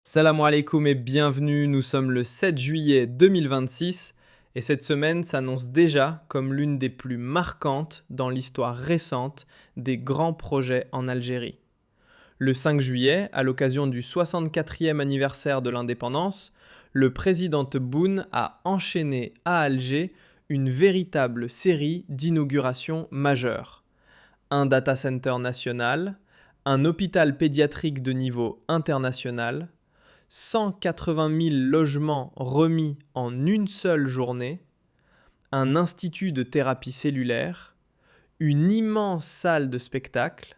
Salam alaikum et bienvenue, nous sommes le 7 juillet 2026 et cette semaine s'annonce déjà comme l'une des plus marquantes dans l'histoire récente des grands projets en Algérie. Le 5 juillet, à l'occasion du 64e anniversaire de l'indépendance, le président Tebboune a enchaîné à Alger une véritable série d'inaugurations majeures. Un data center national, un hôpital pédiatrique de niveau international, 180 000 logements remis en une seule journée, un institut de thérapie cellulaire, une immense salle de spectacle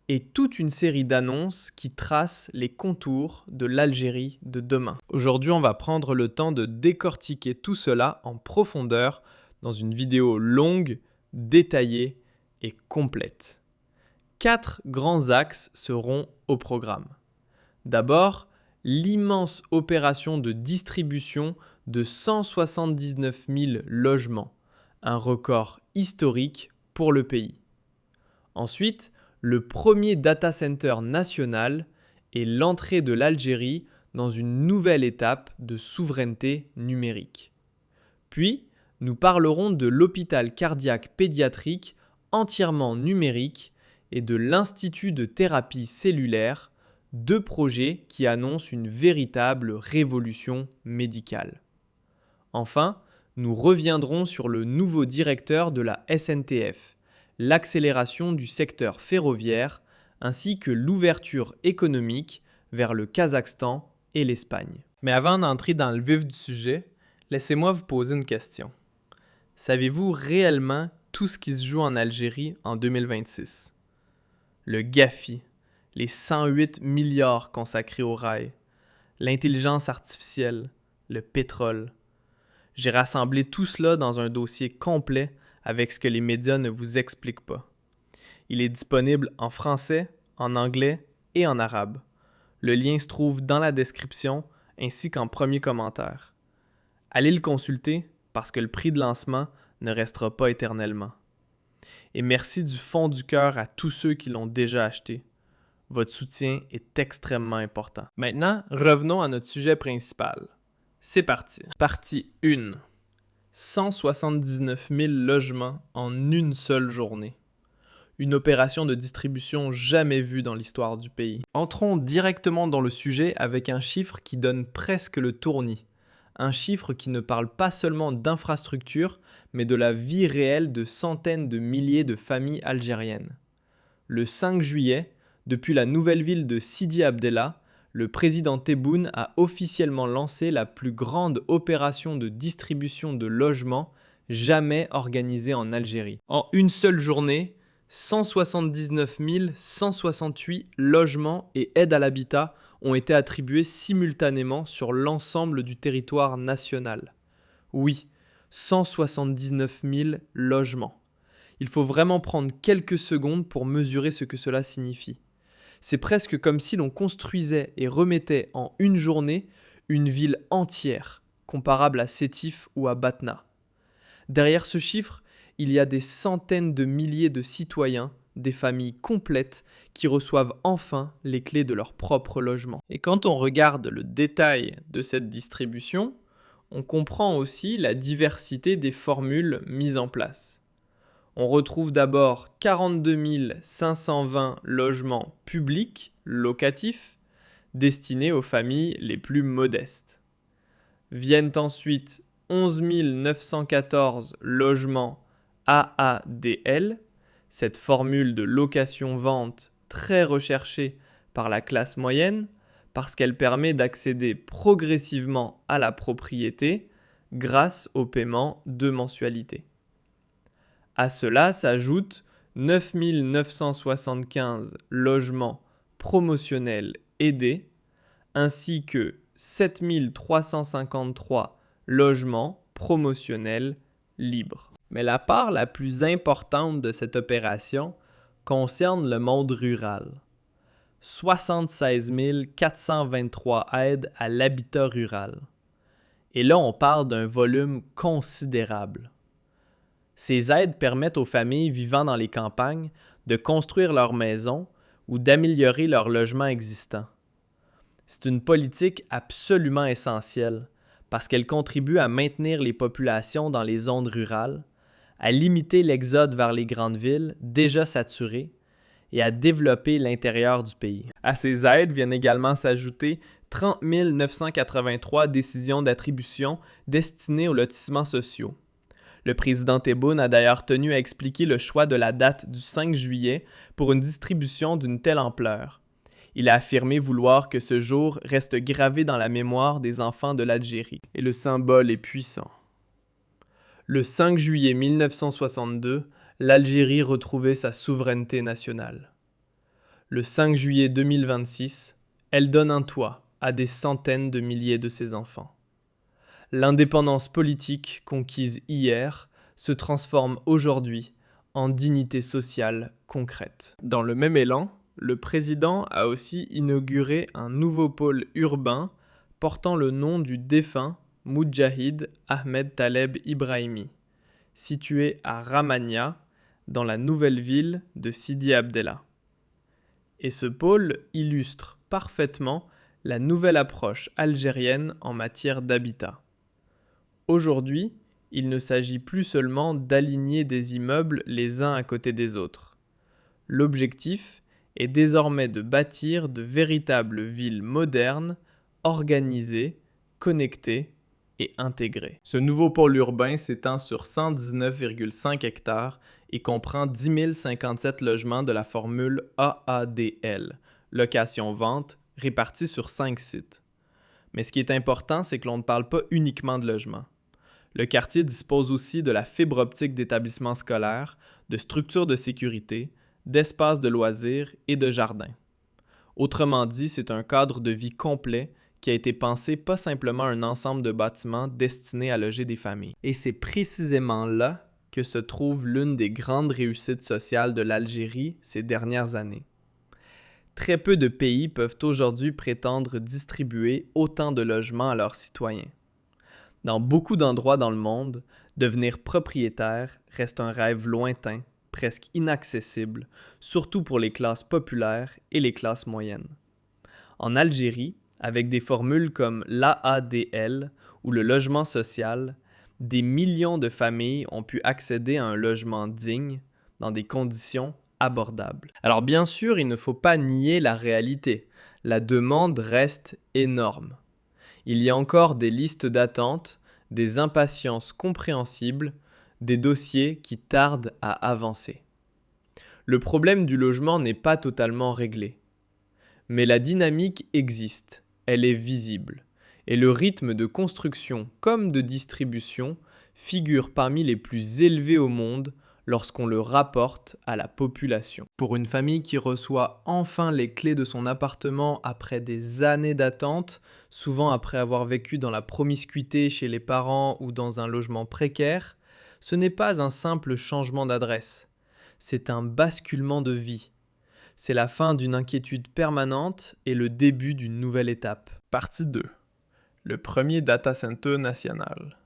et toute une série d'annonces qui tracent les contours de l'Algérie de demain. Aujourd'hui, on va prendre le temps de décortiquer tout cela en profondeur dans une vidéo longue, détaillée et complète. 4 grands axes seront au programme. D'abord, l'immense opération de distribution de 179 000 logements, un record historique pour le pays. Ensuite, le premier data center national et l'entrée de l'Algérie dans une nouvelle étape de souveraineté numérique. Puis, nous parlerons de l'hôpital cardiaque pédiatrique entièrement numérique et de l'Institut de thérapie cellulaire, deux projets qui annoncent une véritable révolution médicale. Enfin, nous reviendrons sur le nouveau directeur de la SNTF, l'accélération du secteur ferroviaire, ainsi que l'ouverture économique vers le Kazakhstan et l'Espagne. Mais avant d'entrer dans le vif du sujet, laissez-moi vous poser une question. Savez-vous réellement tout ce qui se joue en Algérie en 2026? Le GAFI, les 108 milliards consacrés au rail, l'intelligence artificielle, le pétrole. J'ai rassemblé tout cela dans un dossier complet avec ce que les médias ne vous expliquent pas. Il est disponible en français, en anglais et en arabe. Le lien se trouve dans la description ainsi qu'en premier commentaire. Allez le consulter parce que le prix de lancement ne restera pas éternellement. Et merci du fond du cœur à tous ceux qui l'ont déjà acheté. Votre soutien est extrêmement important. Maintenant, revenons à notre sujet principal. C'est parti. Partie 1. 179 000 logements en une seule journée. Une opération de distribution jamais vue dans l'histoire du pays. Entrons directement dans le sujet avec un chiffre qui donne presque le tournis. Un chiffre qui ne parle pas seulement d'infrastructures, mais de la vie réelle de centaines de milliers de familles algériennes. Le 5 juillet, depuis la nouvelle ville de Sidi Abdellah, le président Tebboune a officiellement lancé la plus grande opération de distribution de logements jamais organisée en Algérie. En une seule journée, 179 168 logements et aides à l'habitat ont été attribués simultanément sur l'ensemble du territoire national. Oui, 179 000 logements. Il faut vraiment prendre quelques secondes pour mesurer ce que cela signifie. C'est presque comme si l'on construisait et remettait en une journée une ville entière, comparable à Sétif ou à Batna. Derrière ce chiffre, il y a des centaines de milliers de citoyens, des familles complètes qui reçoivent enfin les clés de leur propre logement. Et quand on regarde le détail de cette distribution, on comprend aussi la diversité des formules mises en place. On retrouve d'abord 42 520 logements publics, locatifs, destinés aux familles les plus modestes. Viennent ensuite 11 914 logements AADL, cette formule de location-vente très recherchée par la classe moyenne parce qu'elle permet d'accéder progressivement à la propriété grâce au paiement de mensualités. À cela s'ajoutent 9 975 logements promotionnels aidés ainsi que 7 353 logements promotionnels libres. Mais la part la plus importante de cette opération concerne le monde rural. 76 423 aides à l'habitat rural. Et là, on parle d'un volume considérable. Ces aides permettent aux familles vivant dans les campagnes de construire leur maison ou d'améliorer leur logement existant. C'est une politique absolument essentielle parce qu'elle contribue à maintenir les populations dans les zones rurales, à limiter l'exode vers les grandes villes déjà saturées et à développer l'intérieur du pays. À ces aides viennent également s'ajouter 30 983 décisions d'attribution destinées aux lotissements sociaux. Le président Tebboune a d'ailleurs tenu à expliquer le choix de la date du 5 juillet pour une distribution d'une telle ampleur. Il a affirmé vouloir que ce jour reste gravé dans la mémoire des enfants de l'Algérie. Et le symbole est puissant. Le 5 juillet 1962, l'Algérie retrouvait sa souveraineté nationale. Le 5 juillet 2026, elle donne un toit à des centaines de milliers de ses enfants. L'indépendance politique conquise hier se transforme aujourd'hui en dignité sociale concrète. Dans le même élan, le président a aussi inauguré un nouveau pôle urbain portant le nom du défunt Moudjahid Ahmed Taleb Ibrahimi, situé à Ramania, dans la nouvelle ville de Sidi Abdellah. Et ce pôle illustre parfaitement la nouvelle approche algérienne en matière d'habitat. Aujourd'hui, il ne s'agit plus seulement d'aligner des immeubles les uns à côté des autres. L'objectif est désormais de bâtir de véritables villes modernes, organisées, connectées et intégrées. Ce nouveau pôle urbain s'étend sur 119,5 hectares et comprend 10 057 logements de la formule AADL, location-vente, répartis sur 5 sites. Mais ce qui est important, c'est que l'on ne parle pas uniquement de logements. Le quartier dispose aussi de la fibre optique d'établissements scolaires, de structures de sécurité, d'espaces de loisirs et de jardins. Autrement dit, c'est un cadre de vie complet qui a été pensé pas simplement un ensemble de bâtiments destinés à loger des familles. Et c'est précisément là que se trouve l'une des grandes réussites sociales de l'Algérie ces dernières années. Très peu de pays peuvent aujourd'hui prétendre distribuer autant de logements à leurs citoyens. Dans beaucoup d'endroits dans le monde, devenir propriétaire reste un rêve lointain, presque inaccessible, surtout pour les classes populaires et les classes moyennes. En Algérie, avec des formules comme l'AADL ou le logement social, des millions de familles ont pu accéder à un logement digne dans des conditions abordables. Alors bien sûr, il ne faut pas nier la réalité. La demande reste énorme. Il y a encore des listes d'attente, des impatiences compréhensibles, des dossiers qui tardent à avancer. Le problème du logement n'est pas totalement réglé. Mais la dynamique existe, elle est visible, et le rythme de construction comme de distribution figure parmi les plus élevés au monde lorsqu'on le rapporte à la population. Pour une famille qui reçoit enfin les clés de son appartement après des années d'attente, souvent après avoir vécu dans la promiscuité chez les parents ou dans un logement précaire, ce n'est pas un simple changement d'adresse, c'est un basculement de vie. C'est la fin d'une inquiétude permanente et le début d'une nouvelle étape. Partie 2. Le premier data center national.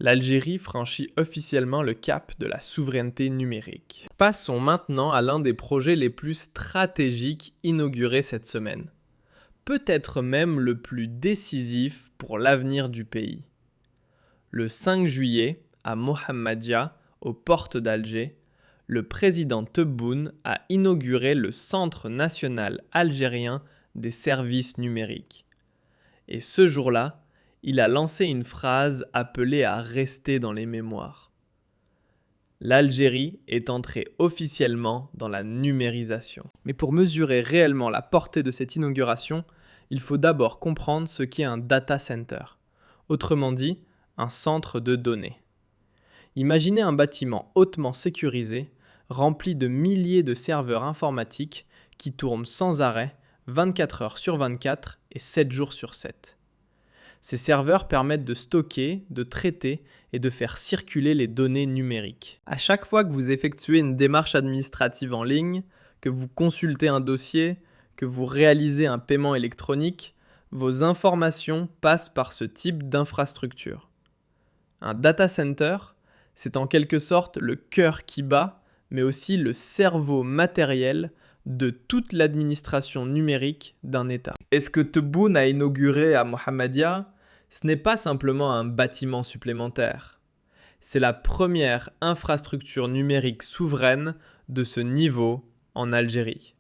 L'Algérie franchit officiellement le cap de la souveraineté numérique. Passons maintenant à l'un des projets les plus stratégiques inaugurés cette semaine. Peut-être même le plus décisif pour l'avenir du pays. Le 5 juillet, à Mohammedia, aux portes d'Alger, le président Tebboune a inauguré le Centre national algérien des services numériques. Et ce jour-là, il a lancé une phrase appelée à rester dans les mémoires. L'Algérie est entrée officiellement dans la numérisation. Mais pour mesurer réellement la portée de cette inauguration, il faut d'abord comprendre ce qu'est un data center, autrement dit, un centre de données. Imaginez un bâtiment hautement sécurisé, rempli de milliers de serveurs informatiques qui tournent sans arrêt 24 heures sur 24 et 7 jours sur 7. Ces serveurs permettent de stocker, de traiter et de faire circuler les données numériques. À chaque fois que vous effectuez une démarche administrative en ligne, que vous consultez un dossier, que vous réalisez un paiement électronique, vos informations passent par ce type d'infrastructure. Un data center, c'est en quelque sorte le cœur qui bat, mais aussi le cerveau matériel de toute l'administration numérique d'un État. Et ce que Tebboune a inauguré à Mohammedia, ce n'est pas simplement un bâtiment supplémentaire. C'est la première infrastructure numérique souveraine de ce niveau en Algérie.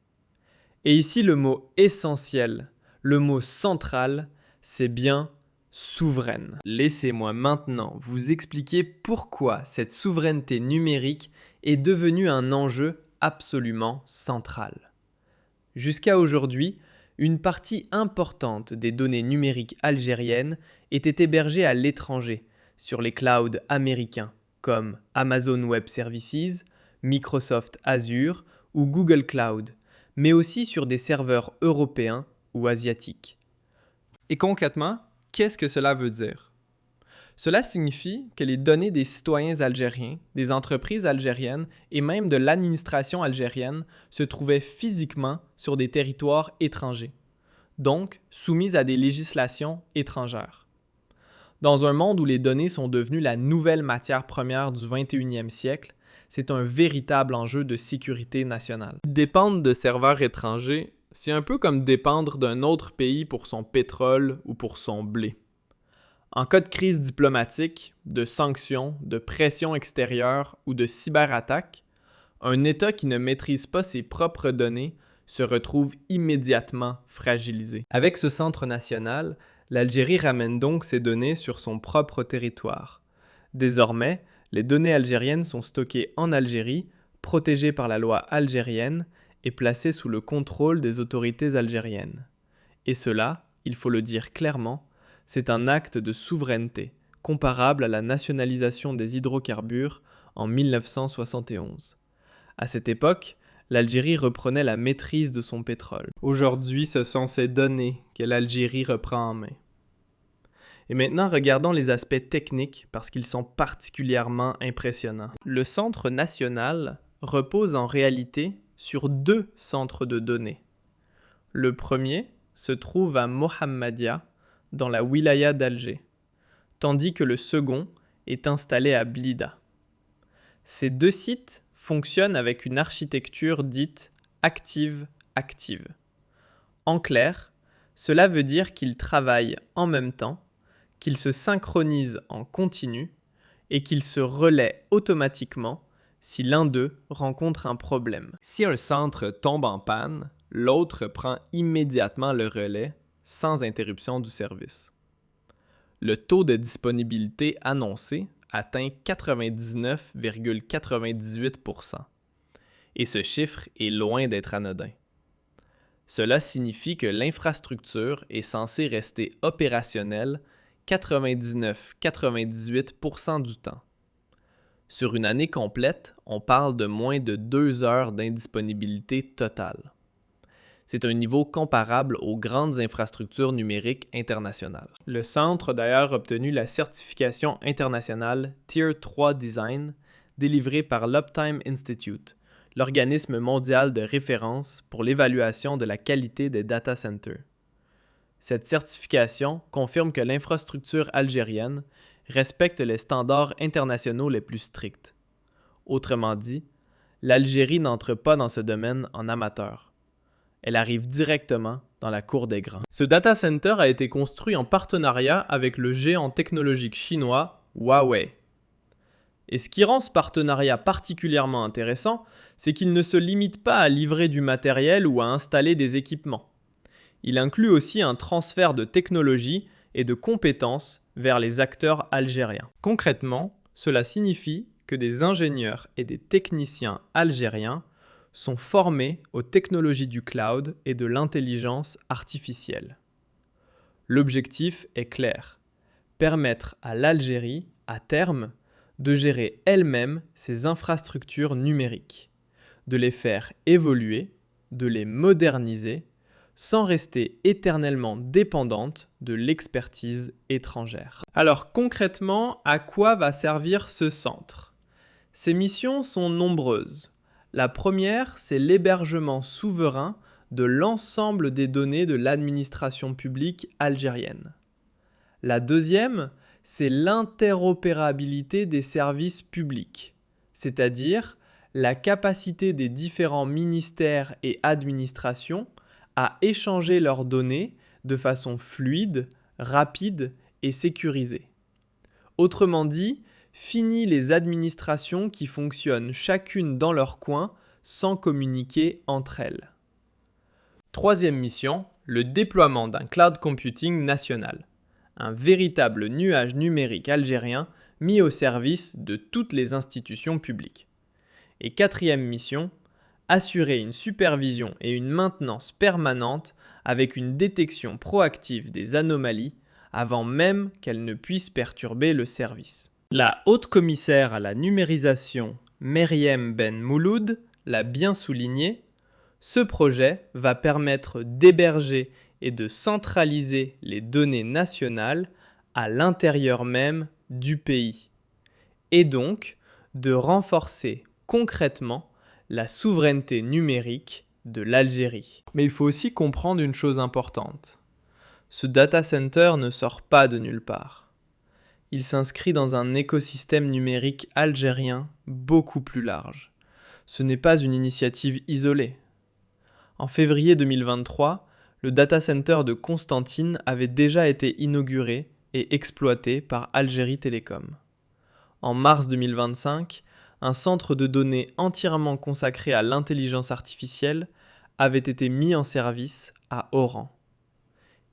Et ici, le mot essentiel, le mot central, c'est bien souveraine. Laissez-moi maintenant vous expliquer pourquoi cette souveraineté numérique est devenue un enjeu absolument central. Jusqu'à aujourd'hui, une partie importante des données numériques algériennes était hébergée à l'étranger, sur les clouds américains, comme Amazon Web Services, Microsoft Azure ou Google Cloud, mais aussi sur des serveurs européens ou asiatiques. Et concrètement, qu'est-ce que cela veut dire? Cela signifie que les données des citoyens algériens, des entreprises algériennes et même de l'administration algérienne se trouvaient physiquement sur des territoires étrangers, donc soumises à des législations étrangères. Dans un monde où les données sont devenues la nouvelle matière première du 21e siècle, c'est un véritable enjeu de sécurité nationale. Dépendre de serveurs étrangers, c'est un peu comme dépendre d'un autre pays pour son pétrole ou pour son blé. En cas de crise diplomatique, de sanctions, de pression extérieure ou de cyberattaque, un État qui ne maîtrise pas ses propres données se retrouve immédiatement fragilisé. Avec ce centre national, l'Algérie ramène donc ses données sur son propre territoire. Désormais, les données algériennes sont stockées en Algérie, protégées par la loi algérienne et placées sous le contrôle des autorités algériennes. Et cela, il faut le dire clairement, c'est un acte de souveraineté, comparable à la nationalisation des hydrocarbures en 1971. À cette époque, l'Algérie reprenait la maîtrise de son pétrole. Aujourd'hui, ce sont ces données que l'Algérie reprend en main. Et maintenant, regardons les aspects techniques parce qu'ils sont particulièrement impressionnants. Le centre national repose en réalité sur deux centres de données. Le premier se trouve à Mohammedia, dans la wilaya d'Alger, tandis que le second est installé à Blida. Ces deux sites fonctionnent avec une architecture dite active-active. En clair, cela veut dire qu'ils travaillent en même temps, qu'ils se synchronisent en continu et qu'ils se relaient automatiquement si l'un d'eux rencontre un problème. Si un centre tombe en panne, l'autre prend immédiatement le relais sans interruption du service. Le taux de disponibilité annoncé atteint 99,98%. Et ce chiffre est loin d'être anodin. Cela signifie que l'infrastructure est censée rester opérationnelle 99,98% du temps. Sur une année complète, on parle de moins de 2 heures d'indisponibilité totale. C'est un niveau comparable aux grandes infrastructures numériques internationales. Le centre a d'ailleurs obtenu la certification internationale Tier 3 Design délivrée par l'Uptime Institute, l'organisme mondial de référence pour l'évaluation de la qualité des data centers. Cette certification confirme que l'infrastructure algérienne respecte les standards internationaux les plus stricts. Autrement dit, l'Algérie n'entre pas dans ce domaine en amateur. Elle arrive directement dans la cour des grands. Ce data center a été construit en partenariat avec le géant technologique chinois Huawei. Et ce qui rend ce partenariat particulièrement intéressant, c'est qu'il ne se limite pas à livrer du matériel ou à installer des équipements. Il inclut aussi un transfert de technologie et de compétences vers les acteurs algériens. Concrètement, cela signifie que des ingénieurs et des techniciens algériens sont formés aux technologies du cloud et de l'intelligence artificielle. L'objectif est clair, permettre à l'Algérie, à terme, de gérer elle-même ses infrastructures numériques, de les faire évoluer, de les moderniser, sans rester éternellement dépendante de l'expertise étrangère. Alors concrètement, à quoi va servir ce centre? Ses missions sont nombreuses. La première, c'est l'hébergement souverain de l'ensemble des données de l'administration publique algérienne. La deuxième, c'est l'interopérabilité des services publics, c'est-à-dire la capacité des différents ministères et administrations à échanger leurs données de façon fluide, rapide et sécurisée. Autrement dit, fini les administrations qui fonctionnent chacune dans leur coin sans communiquer entre elles. Troisième mission, le déploiement d'un cloud computing national, un véritable nuage numérique algérien mis au service de toutes les institutions publiques. Et quatrième mission, assurer une supervision et une maintenance permanente avec une détection proactive des anomalies avant même qu'elles ne puissent perturber le service. La haute commissaire à la numérisation, Meriem Ben Mouloud, l'a bien souligné, ce projet va permettre d'héberger et de centraliser les données nationales à l'intérieur même du pays, et donc de renforcer concrètement la souveraineté numérique de l'Algérie. Mais il faut aussi comprendre une chose importante. Ce data center ne sort pas de nulle part. Il s'inscrit dans un écosystème numérique algérien beaucoup plus large. Ce n'est pas une initiative isolée. En février 2023, le data center de Constantine avait déjà été inauguré et exploité par Algérie Télécom. En mars 2025, un centre de données entièrement consacré à l'intelligence artificielle avait été mis en service à Oran.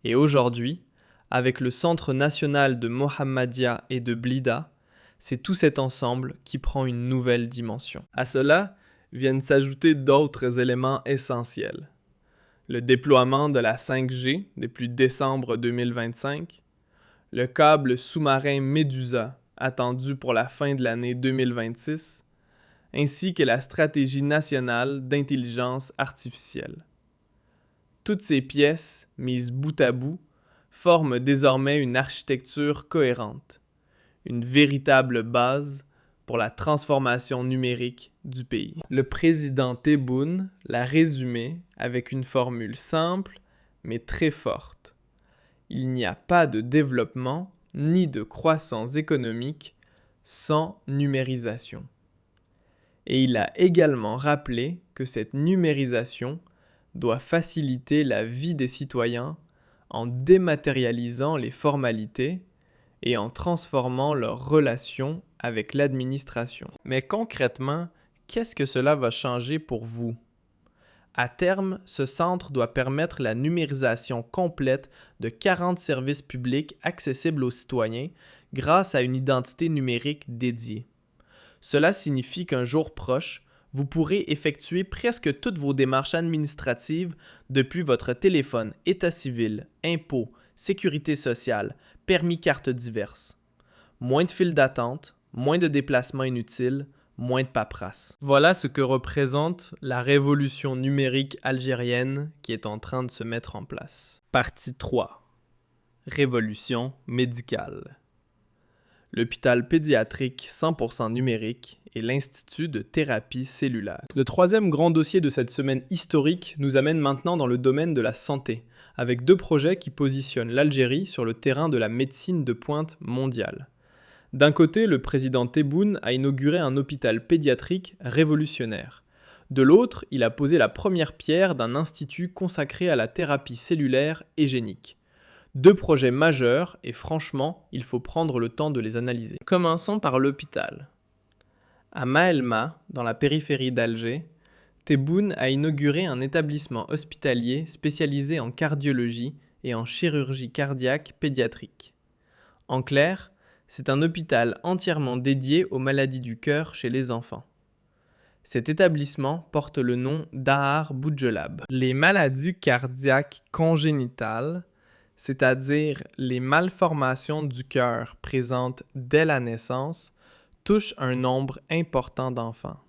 Et aujourd'hui, avec le Centre national de Mohammedia et de Blida, c'est tout cet ensemble qui prend une nouvelle dimension. À cela viennent s'ajouter d'autres éléments essentiels. Le déploiement de la 5G depuis décembre 2025, le câble sous-marin Medusa attendu pour la fin de l'année 2026, ainsi que la stratégie nationale d'intelligence artificielle. Toutes ces pièces, mises bout à bout, forment désormais une architecture cohérente, une véritable base pour la transformation numérique du pays. Le président Tebboune l'a résumé avec une formule simple mais très forte. Il n'y a pas de développement ni de croissance économique sans numérisation. Et il a également rappelé que cette numérisation doit faciliter la vie des citoyens en dématérialisant les formalités et en transformant leurs relations avec l'administration. Mais concrètement, qu'est-ce que cela va changer pour vous? À terme, ce centre doit permettre la numérisation complète de 40 services publics accessibles aux citoyens grâce à une identité numérique dédiée. Cela signifie qu'un jour proche, vous pourrez effectuer presque toutes vos démarches administratives depuis votre téléphone, état civil, impôts, sécurité sociale, permis cartes diverses. Moins de files d'attente, moins de déplacements inutiles, moins de paperasse. Voilà ce que représente la révolution numérique algérienne qui est en train de se mettre en place. Partie 3. Révolution médicale. L'hôpital pédiatrique 100% numérique et l'Institut de thérapie cellulaire. Le troisième grand dossier de cette semaine historique nous amène maintenant dans le domaine de la santé, avec deux projets qui positionnent l'Algérie sur le terrain de la médecine de pointe mondiale. D'un côté, le président Tebboune a inauguré un hôpital pédiatrique révolutionnaire. De l'autre, il a posé la première pierre d'un institut consacré à la thérapie cellulaire et génique. Deux projets majeurs et franchement, il faut prendre le temps de les analyser. Commençons par l'hôpital. À Maelma, dans la périphérie d'Alger, Tebboune a inauguré un établissement hospitalier spécialisé en cardiologie et en chirurgie cardiaque pédiatrique. En clair, c'est un hôpital entièrement dédié aux maladies du cœur chez les enfants. Cet établissement porte le nom d'Ahar Boudjelab. Les maladies cardiaques congénitales, c'est-à-dire les malformations du cœur présentes dès la naissance, touchent un nombre important d'enfants.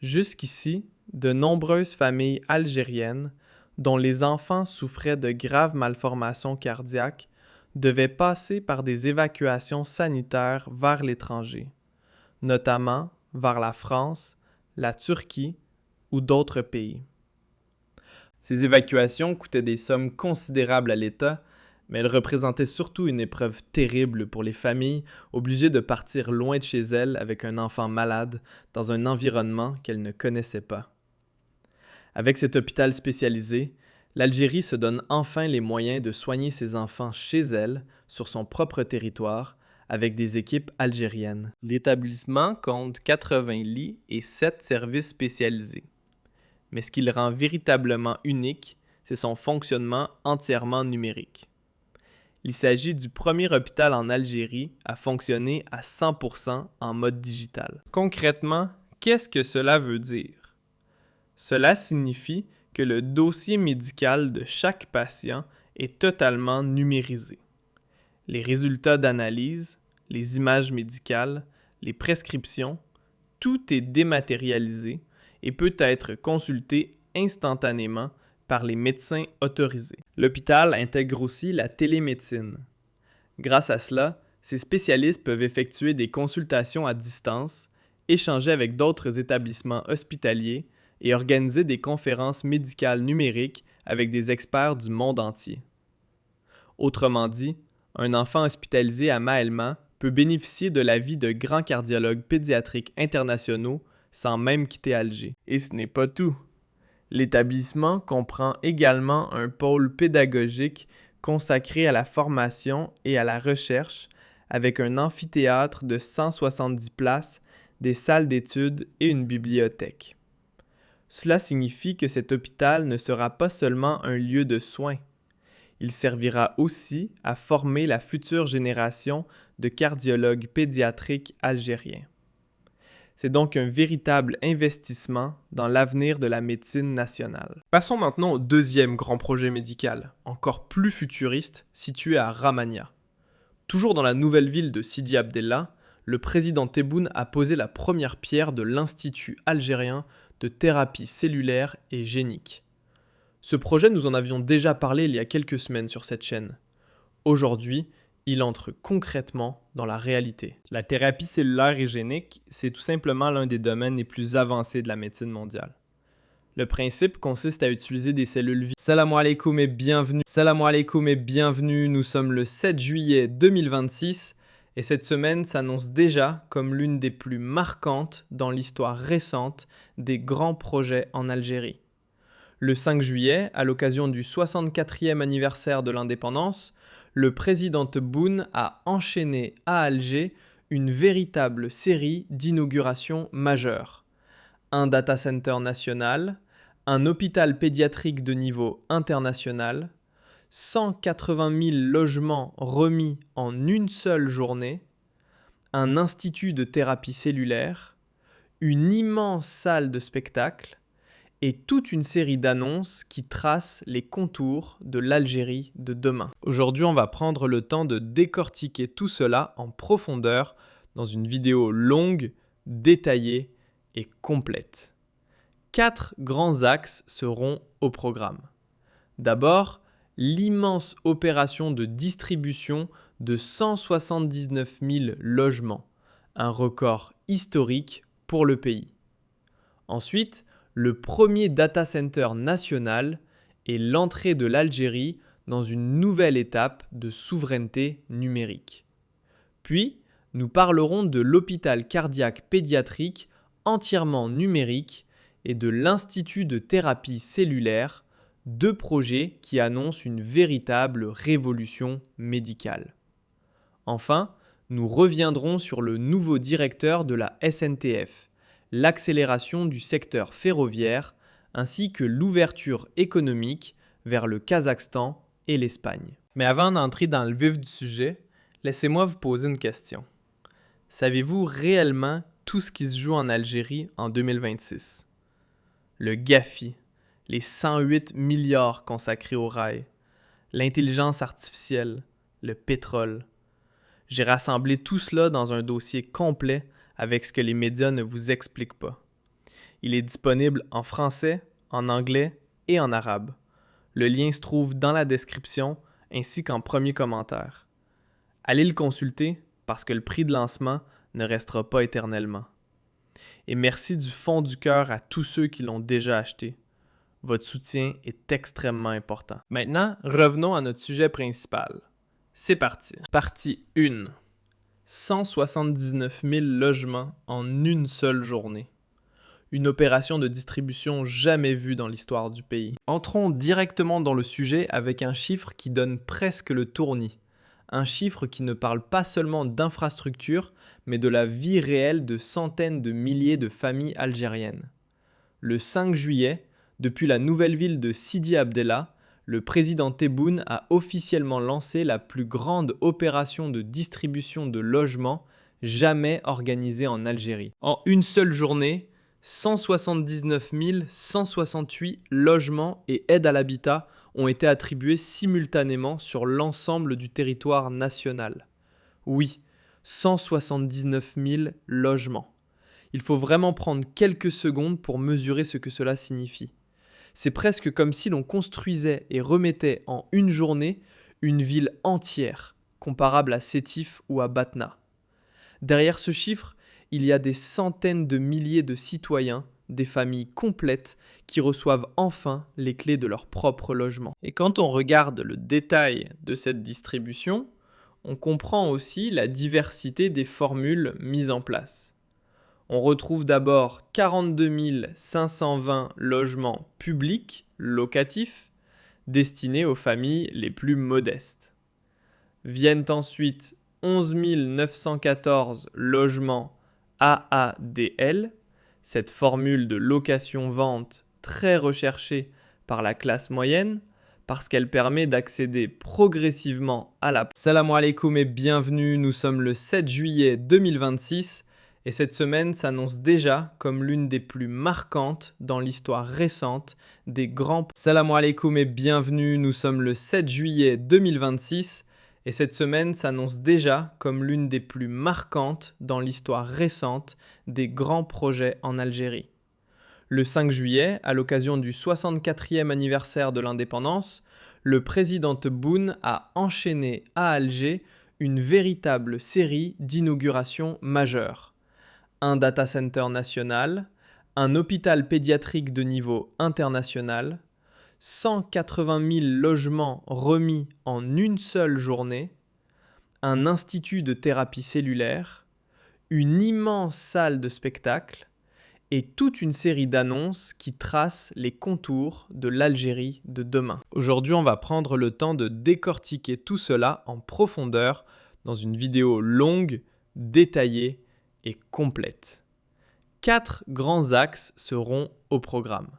Jusqu'ici, de nombreuses familles algériennes, dont les enfants souffraient de graves malformations cardiaques, devaient passer par des évacuations sanitaires vers l'étranger, notamment vers la France, la Turquie ou d'autres pays. Ces évacuations coûtaient des sommes considérables à l'État, mais elle représentait surtout une épreuve terrible pour les familles obligées de partir loin de chez elles avec un enfant malade dans un environnement qu'elles ne connaissaient pas. Avec cet hôpital spécialisé, l'Algérie se donne enfin les moyens de soigner ses enfants chez elle, sur son propre territoire, avec des équipes algériennes. L'établissement compte 80 lits et 7 services spécialisés. Mais ce qui le rend véritablement unique, c'est son fonctionnement entièrement numérique. Il s'agit du premier hôpital en Algérie à fonctionner à 100% en mode digital. Concrètement, qu'est-ce que cela veut dire? Cela signifie que le dossier médical de chaque patient est totalement numérisé. Les résultats d'analyse, les images médicales, les prescriptions, tout est dématérialisé et peut être consulté instantanément par les médecins autorisés. L'hôpital intègre aussi la télémédecine. Grâce à cela, ces spécialistes peuvent effectuer des consultations à distance, échanger avec d'autres établissements hospitaliers et organiser des conférences médicales numériques avec des experts du monde entier. Autrement dit, un enfant hospitalisé à Maelma peut bénéficier de l'avis de grands cardiologues pédiatriques internationaux sans même quitter Alger. Et ce n'est pas tout. L'établissement comprend également un pôle pédagogique consacré à la formation et à la recherche, avec un amphithéâtre de 170 places, des salles d'études et une bibliothèque. Cela signifie que cet hôpital ne sera pas seulement un lieu de soins. Il servira aussi à former la future génération de cardiologues pédiatriques algériens. C'est donc un véritable investissement dans l'avenir de la médecine nationale. Passons maintenant au deuxième grand projet médical, encore plus futuriste, situé à Ramania. Toujours dans la nouvelle ville de Sidi Abdellah, le président Tebboune a posé la première pierre de l'Institut algérien de thérapie cellulaire et génique. Ce projet, nous en avions déjà parlé il y a quelques semaines sur cette chaîne. Aujourd'hui, il entre concrètement dans la réalité. La thérapie cellulaire et génique, c'est tout simplement l'un des domaines les plus avancés de la médecine mondiale. Le principe consiste à utiliser des cellules vives. Salam alaikum et bienvenue. Salam alaikum et bienvenue. Nous sommes le 7 juillet 2026 et cette semaine s'annonce déjà comme l'une des plus marquantes dans l'histoire récente des grands projets en Algérie. Le 5 juillet, à l'occasion du 64e anniversaire de l'indépendance, le président Tebboune a enchaîné à Alger une véritable série d'inaugurations majeures. Un data center national, un hôpital pédiatrique de niveau international, 180 000 logements remis en une seule journée, un institut de thérapie cellulaire, une immense salle de spectacle, et toute une série d'annonces qui tracent les contours de l'Algérie de demain. Aujourd'hui, on va prendre le temps de décortiquer tout cela en profondeur dans une vidéo longue, détaillée et complète. 4 grands axes seront au programme. D'abord, l'immense opération de distribution de 179 000 logements, un record historique pour le pays. Ensuite, le premier data center national et l'entrée de l'Algérie dans une nouvelle étape de souveraineté numérique. Puis, nous parlerons de l'hôpital cardiaque pédiatrique entièrement numérique et de l'Institut de thérapie cellulaire, 2 projets qui annoncent une véritable révolution médicale. Enfin, nous reviendrons sur le nouveau directeur de la SNTF, l'accélération du secteur ferroviaire ainsi que l'ouverture économique vers le Kazakhstan et l'Espagne. Mais avant d'entrer dans le vif du sujet, laissez-moi vous poser une question. Savez-vous réellement tout ce qui se joue en Algérie en 2026? Le GAFI, les 108 milliards consacrés au rail, l'intelligence artificielle, le pétrole. J'ai rassemblé tout cela dans un dossier complet avec ce que les médias ne vous expliquent pas. Il est disponible en français, en anglais et en arabe. Le lien se trouve dans la description ainsi qu'en premier commentaire. Allez le consulter parce que le prix de lancement ne restera pas éternellement. Et merci du fond du cœur à tous ceux qui l'ont déjà acheté. Votre soutien est extrêmement important. Maintenant, revenons à notre sujet principal. C'est parti. Partie 1. 179 000 logements en une seule journée. Une opération de distribution jamais vue dans l'histoire du pays. Entrons directement dans le sujet avec un chiffre qui donne presque le tournis. Un chiffre qui ne parle pas seulement d'infrastructures, mais de la vie réelle de centaines de milliers de familles algériennes. Le 5 juillet, depuis la nouvelle ville de Sidi Abdellah, le président Tebboune a officiellement lancé la plus grande opération de distribution de logements jamais organisée en Algérie. En une seule journée, 179 168 logements et aides à l'habitat ont été attribués simultanément sur l'ensemble du territoire national. Oui, 179 000 logements. Il faut vraiment prendre quelques secondes pour mesurer ce que cela signifie. C'est presque comme si l'on construisait et remettait en une journée une ville entière, comparable à Sétif ou à Batna. Derrière ce chiffre, il y a des centaines de milliers de citoyens, des familles complètes qui reçoivent enfin les clés de leur propre logement. Et quand on regarde le détail de cette distribution, on comprend aussi la diversité des formules mises en place. On retrouve d'abord 42 520 logements publics, locatifs, destinés aux familles les plus modestes. Viennent ensuite 11 914 logements AADL, cette formule de location-vente très recherchée par la classe moyenne, parce qu'elle permet d'accéder progressivement à la... Salam alaikum et bienvenue, nous sommes le 7 juillet 2026 et cette semaine s'annonce déjà comme l'une des plus marquantes dans l'histoire récente des grands... Salam alaikum et bienvenue, nous sommes le 7 juillet 2026 et cette semaine s'annonce déjà comme l'une des plus marquantes dans l'histoire récente des grands projets en Algérie. Le 5 juillet, à l'occasion du 64e anniversaire de l'indépendance, le président Tebboune a enchaîné à Alger une véritable série d'inaugurations majeures. Un data center national, un hôpital pédiatrique de niveau international, 180 000 logements remis en une seule journée, un institut de thérapie cellulaire, une immense salle de spectacle et toute une série d'annonces qui tracent les contours de l'Algérie de demain. Aujourd'hui, on va prendre le temps de décortiquer tout cela en profondeur dans une vidéo longue, détaillée et complète. 4 grands axes seront au programme.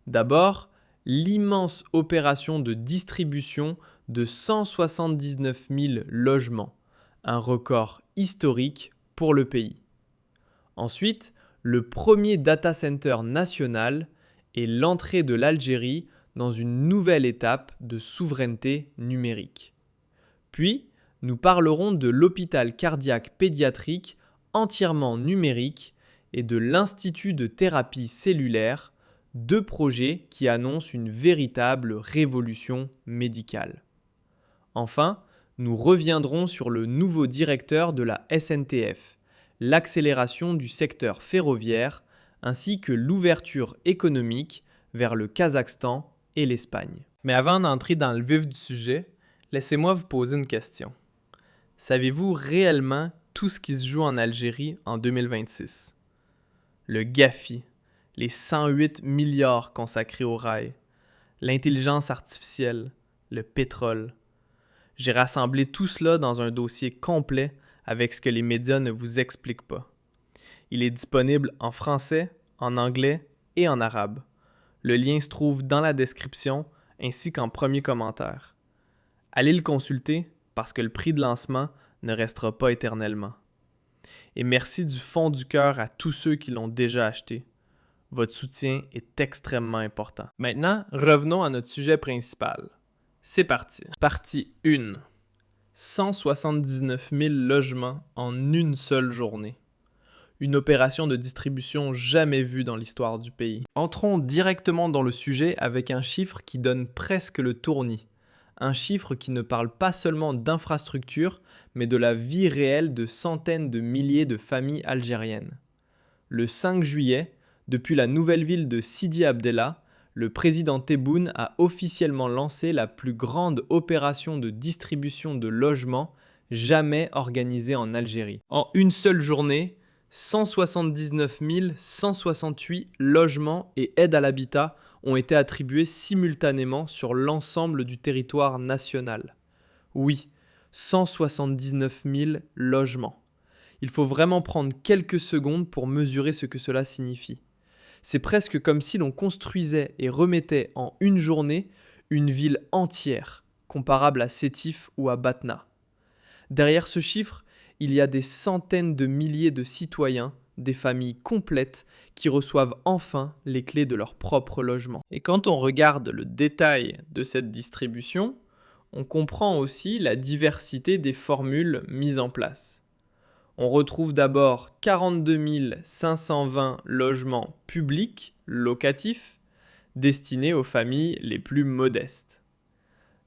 D'abord, l'immense opération de distribution de 179 000 logements, un record historique pour le pays. Ensuite, le premier data center national et l'entrée de l'Algérie dans une nouvelle étape de souveraineté numérique. Puis, nous parlerons de l'hôpital cardiaque pédiatrique entièrement numérique et de l'Institut de thérapie cellulaire, 2 projets qui annoncent une véritable révolution médicale. Enfin, nous reviendrons sur le nouveau directeur de la SNTF, l'accélération du secteur ferroviaire ainsi que l'ouverture économique vers le Kazakhstan et l'Espagne. Mais avant d'entrer dans le vif du sujet, laissez-moi vous poser une question. Savez-vous réellement tout ce qui se joue en Algérie en 2026? Le GAFI, les 108 milliards consacrés au rail, l'intelligence artificielle, le pétrole. J'ai rassemblé tout cela dans un dossier complet avec ce que les médias ne vous expliquent pas. Il est disponible en français, en anglais et en arabe. Le lien se trouve dans la description ainsi qu'en premier commentaire. Allez le consulter parce que le prix de lancement ne restera pas éternellement. Et merci du fond du cœur à tous ceux qui l'ont déjà acheté. Votre soutien est extrêmement important. Maintenant, revenons à notre sujet principal. C'est parti. Partie 1. 179 000 logements en une seule journée. Une opération de distribution jamais vue dans l'histoire du pays. Entrons directement dans le sujet avec un chiffre qui donne presque le tournis. Un chiffre qui ne parle pas seulement d'infrastructures, mais de la vie réelle de centaines de milliers de familles algériennes. Le 5 juillet, depuis la nouvelle ville de Sidi Abdellah, le président Tebboune a officiellement lancé la plus grande opération de distribution de logements jamais organisée en Algérie. En une seule journée, 179 168 logements et aides à l'habitat ont été attribués simultanément sur l'ensemble du territoire national. Oui, 179 000 logements. Il faut vraiment prendre quelques secondes pour mesurer ce que cela signifie. C'est presque comme si l'on construisait et remettait en une journée une ville entière, comparable à Sétif ou à Batna. Derrière ce chiffre, il y a des centaines de milliers de citoyens, des familles complètes qui reçoivent enfin les clés de leur propre logement. Et quand on regarde le détail de cette distribution, on comprend aussi la diversité des formules mises en place. On retrouve d'abord 42 520 logements publics, locatifs, destinés aux familles les plus modestes.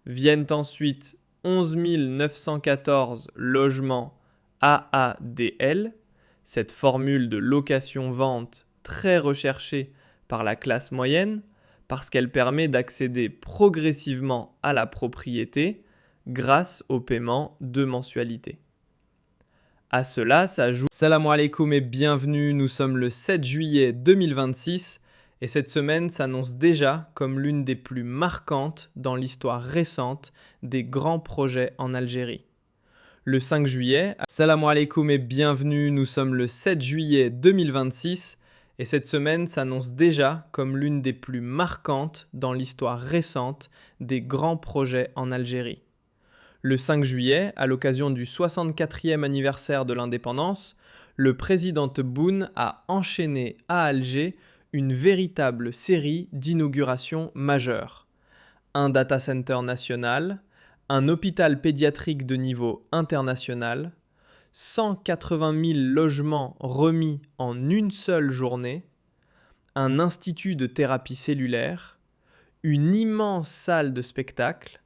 Viennent ensuite 11 914 logements AADL, cette formule de location-vente très recherchée par la classe moyenne parce qu'elle permet d'accéder progressivement à la propriété grâce au paiement de mensualités. À cela s'ajoute Salam alaikum et bienvenue, nous sommes le 7 juillet 2026 et cette semaine s'annonce déjà comme l'une des plus marquantes dans l'histoire récente des grands projets en Algérie. Le 5 juillet, Salam alaikum et bienvenue, nous sommes le 7 juillet 2026 et cette semaine s'annonce déjà comme l'une des plus marquantes dans l'histoire récente des grands projets en Algérie. Le 5 juillet, à l'occasion du 64e anniversaire de l'indépendance, le président Tebboune a enchaîné à Alger une véritable série d'inaugurations majeures. Un data center national, un hôpital pédiatrique de niveau international, 180 000 logements remis en une seule journée, un institut de thérapie cellulaire, une immense salle de spectacle,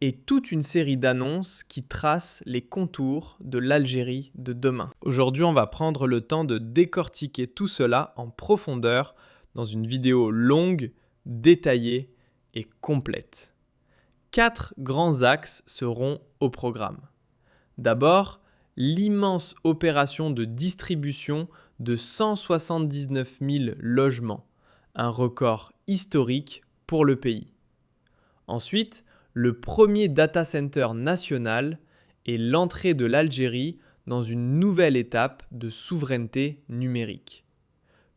et toute une série d'annonces qui tracent les contours de l'Algérie de demain. Aujourd'hui, on va prendre le temps de décortiquer tout cela en profondeur dans une vidéo longue, détaillée et complète. 4 grands axes seront au programme. D'abord, l'immense opération de distribution de 179 000 logements, un record historique pour le pays. Ensuite, le premier data center national et l'entrée de l'Algérie dans une nouvelle étape de souveraineté numérique.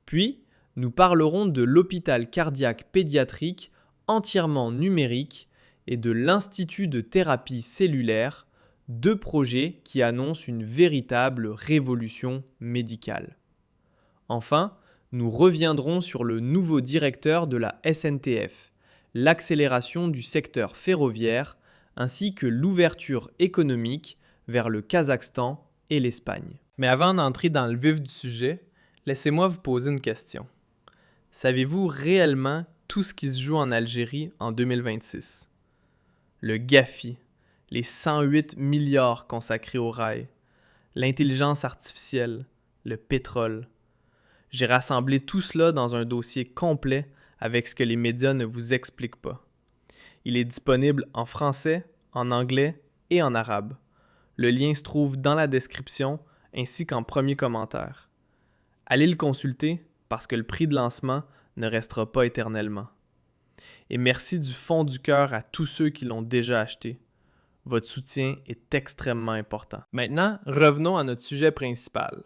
Puis, nous parlerons de l'hôpital cardiaque pédiatrique entièrement numérique et de l'Institut de thérapie cellulaire, 2 projets qui annoncent une véritable révolution médicale. Enfin, nous reviendrons sur le nouveau directeur de la SNTF, l'accélération du secteur ferroviaire ainsi que l'ouverture économique vers le Kazakhstan et l'Espagne. Mais avant d'entrer dans le vif du sujet, laissez-moi vous poser une question. Savez-vous réellement tout ce qui se joue en Algérie en 2026? Le GAFI, les 108 milliards consacrés au rail, l'intelligence artificielle, le pétrole. J'ai rassemblé tout cela dans un dossier complet avec ce que les médias ne vous expliquent pas. Il est disponible en français, en anglais et en arabe. Le lien se trouve dans la description ainsi qu'en premier commentaire. Allez le consulter parce que le prix de lancement ne restera pas éternellement. Et merci du fond du cœur à tous ceux qui l'ont déjà acheté. Votre soutien est extrêmement important. Maintenant, revenons à notre sujet principal.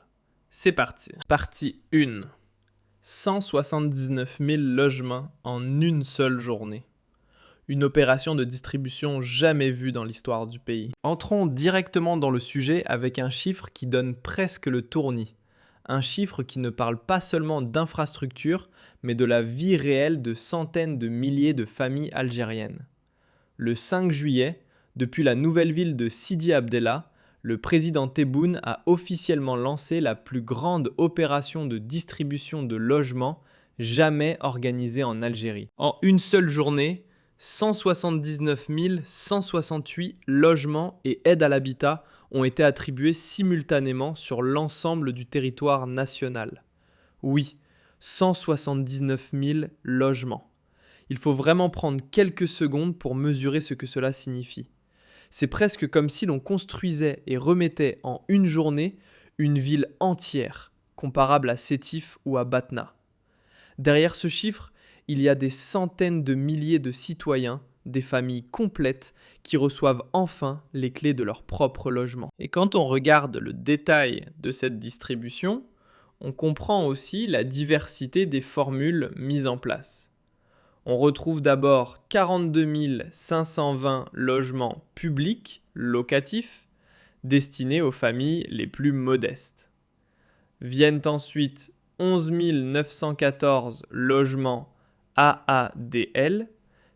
C'est parti. Partie 1. 179 000 logements en une seule journée. Une opération de distribution jamais vue dans l'histoire du pays. Entrons directement dans le sujet avec un chiffre qui donne presque le tournis. Un chiffre qui ne parle pas seulement d'infrastructures, mais de la vie réelle de centaines de milliers de familles algériennes. Le 5 juillet, depuis la nouvelle ville de Sidi Abdellah, le président Tebboune a officiellement lancé la plus grande opération de distribution de logements jamais organisée en Algérie. En une seule journée, 179 168 logements et aides à l'habitat ont été attribués simultanément sur l'ensemble du territoire national. Oui, 179 000 logements. Il faut vraiment prendre quelques secondes pour mesurer ce que cela signifie. C'est presque comme si l'on construisait et remettait en une journée une ville entière, comparable à Sétif ou à Batna. Derrière ce chiffre, il y a des centaines de milliers de citoyens, des familles complètes qui reçoivent enfin les clés de leur propre logement. Et quand on regarde le détail de cette distribution, on comprend aussi la diversité des formules mises en place. On retrouve d'abord 42 520 logements publics, locatifs, destinés aux familles les plus modestes. Viennent ensuite 11 914 logements AADL,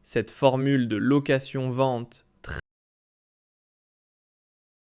cette formule de location-vente